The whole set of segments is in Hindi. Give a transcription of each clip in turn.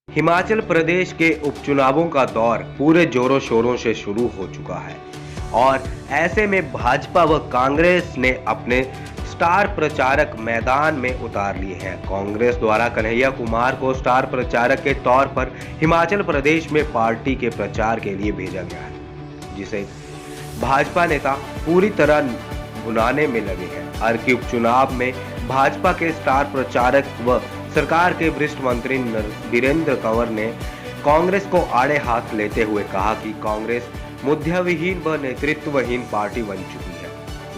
हिमाचल प्रदेश के उपचुनावों का दौर पूरे जोरों शोरों से शुरू हो चुका है और ऐसे में भाजपा व कांग्रेस ने अपने स्टार प्रचारक मैदान में उतार लिए हैं। कांग्रेस द्वारा कन्हैया कुमार को स्टार प्रचारक के तौर पर हिमाचल प्रदेश में पार्टी के प्रचार के लिए भेजा गया है, जिसे भाजपा नेता पूरी तरह भुनाने में लगे हैं। अर्की उपचुनाव में भाजपा के स्टार प्रचारक व सरकार के वरिष्ठ मंत्री वीरेंद्र कंवर ने कांग्रेस को आड़े हाथ लेते हुए कहा कि कांग्रेस मुद्दा-विहीन व नेतृत्वहीन पार्टी बन चुकी है।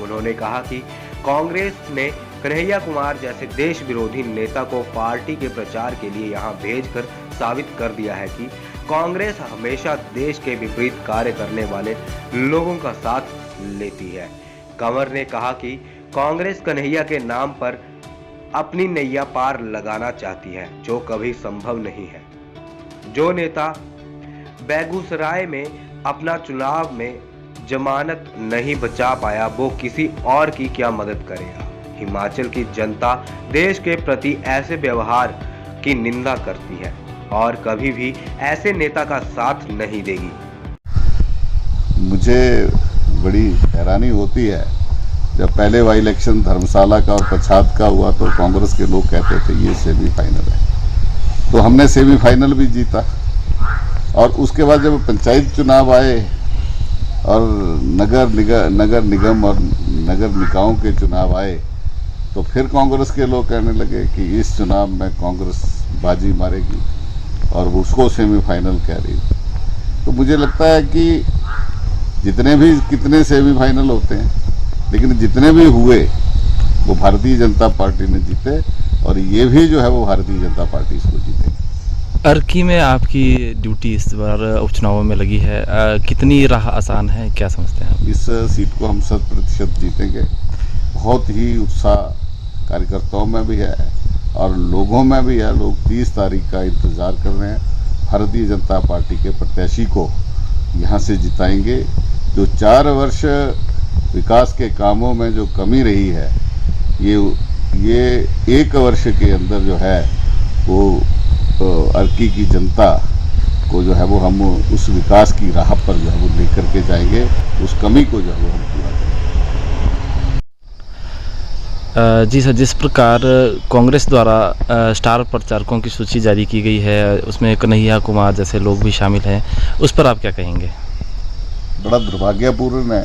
उन्होंने कहा कि कांग्रेस ने कन्हैया कुमार जैसे देश विरोधी नेता को पार्टी के प्रचार के लिए यहां भेजकर साबित कर दिया है कि कांग्रेस हमेशा देश के विपरीत कार्य करने वाले लोगों का साथ लेती है। कंवर ने कहा कि कांग्रेस कन्हैया के नाम पर अपनी नैया पार लगाना चाहती है, जो कभी संभव नहीं है। जो नेता बेगूसराय में अपना चुनाव में जमानत नहीं बचा पाया, वो किसी और की क्या मदद करेगा। हिमाचल की जनता देश के प्रति ऐसे व्यवहार की निंदा करती है और कभी भी ऐसे नेता का साथ नहीं देगी। मुझे बड़ी हैरानी होती है, जब पहले वाई इलेक्शन धर्मशाला का और पच्छाद का हुआ तो कांग्रेस के लोग कहते थे ये सेमीफाइनल है, तो हमने सेमीफाइनल भी जीता। और उसके बाद जब पंचायत चुनाव आए और नगर निगम और नगर निकायों के चुनाव आए, तो फिर कांग्रेस के लोग कहने लगे कि इस चुनाव में कांग्रेस बाजी मारेगी और उसको सेमीफाइनल कह रही। तो मुझे लगता है कि कितने सेमीफाइनल होते हैं, लेकिन जितने भी हुए वो भारतीय जनता पार्टी ने जीते और ये भी जो है वो भारतीय जनता पार्टी इसको जीतेगी। अर्की में आपकी ड्यूटी इस बार उपचुनावों में लगी है, कितनी राह आसान है, क्या समझते हैं आप? इस सीट को हम 100% जीतेंगे। बहुत ही उत्साह कार्यकर्ताओं में भी है और लोगों में भी है। लोग 30 तारीख का इंतज़ार कर रहे हैं। भारतीय जनता पार्टी के प्रत्याशी को यहाँ से जिताएंगे। जो 4 वर्ष विकास के कामों में जो कमी रही है, ये 1 वर्ष के अंदर जो है वो अर्की की जनता को जो है वो हम उस विकास की राह पर जो है वो लेकर के जाएंगे। उस कमी को जो है वो हम पूरा करेंगे। जी सर, जिस प्रकार कांग्रेस द्वारा स्टार प्रचारकों की सूची जारी की गई है, उसमें कन्हैया कुमार जैसे लोग भी शामिल हैं, उस पर आप क्या कहेंगे? बड़ा दुर्भाग्यपूर्ण है।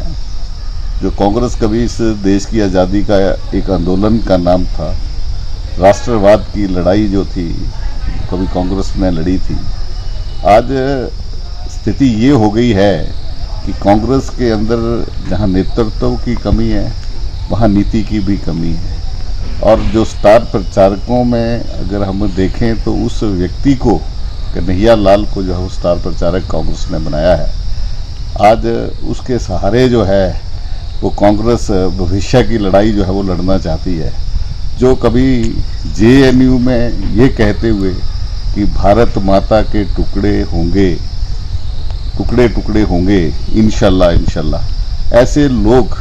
जो कांग्रेस कभी इस देश की आज़ादी का एक आंदोलन का नाम था, राष्ट्रवाद की लड़ाई जो थी कभी कांग्रेस ने लड़ी थी, आज स्थिति ये हो गई है कि कांग्रेस के अंदर जहाँ नेतृत्व की कमी है, वहाँ नीति की भी कमी है। और जो स्टार प्रचारकों में अगर हम देखें तो उस व्यक्ति को, कन्हैया लाल को जो है स्टार प्रचारक कांग्रेस ने बनाया है। आज उसके सहारे जो है वो कांग्रेस भविष्य की लड़ाई जो है वो लड़ना चाहती है। जो कभी JNU में ये कहते हुए कि भारत माता के टुकड़े टुकड़े होंगे इंशाल्लाह, ऐसे लोग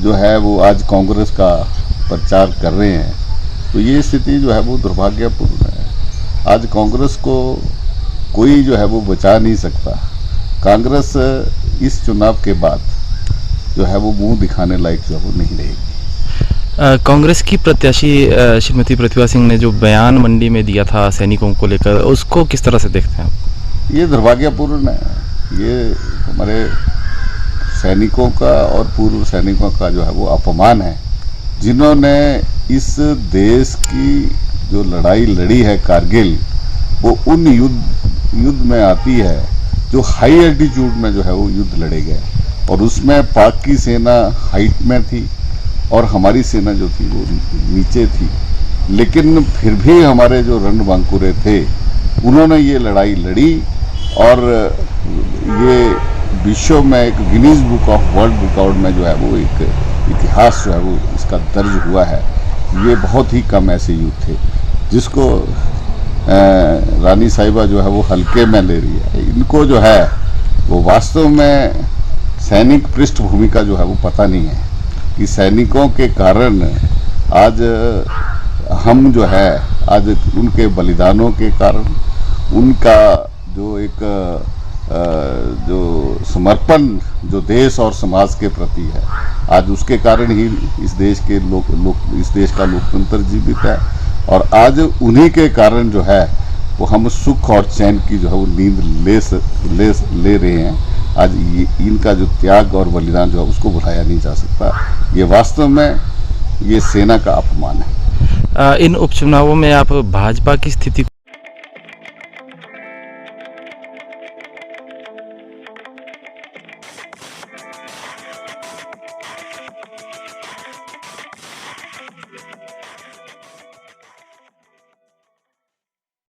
जो है वो आज कांग्रेस का प्रचार कर रहे हैं। तो ये स्थिति जो है वो दुर्भाग्यपूर्ण है। आज कांग्रेस को कोई जो है वो बचा नहीं सकता। कांग्रेस इस चुनाव के बाद जो है वो मुंह दिखाने लायक जो है वो नहीं रहेगी। कांग्रेस की प्रत्याशी श्रीमती प्रतिभा सिंह ने जो बयान मंडी में दिया था सैनिकों को लेकर, उसको किस तरह से देखते हैं आप? ये दुर्भाग्यपूर्ण है। ये हमारे सैनिकों का और पूर्व सैनिकों का जो है वो अपमान है, जिन्होंने इस देश की जो लड़ाई लड़ी है कारगिल, वो उन युद्ध में आती है जो हाई एल्टीट्यूड में जो है वो युद्ध लड़े गए। और उसमें पाक की सेना हाइट में थी और हमारी सेना जो थी वो नीचे थी। लेकिन फिर भी हमारे जो रणबांकुरे थे, उन्होंने ये लड़ाई लड़ी और ये विश्व में एक Guinness book of world record में जो है वो एक इतिहास जो है वो इसका दर्ज हुआ है। ये बहुत ही कम ऐसे युद्ध थे। जिसको रानी साहिबा जो है वो हल्के में ले रही है। इनको जो है वो वास्तव में सैनिक पृष्ठभूमि का जो है वो पता नहीं है कि सैनिकों के कारण आज हम जो है आज उनके बलिदानों के कारण उनका जो एक जो समर्पण जो देश और समाज के प्रति है, आज उसके कारण ही इस देश के इस देश का लोकतंत्र जीवित है। और आज उन्हीं के कारण जो है वो हम सुख और चैन की जो है वो नींद ले रहे हैं। आज इनका जो त्याग और बलिदान जो है उसको भुलाया नहीं जा सकता। ये वास्तव में ये सेना का अपमान है। इन उपचुनावों में आप भाजपा की स्थिति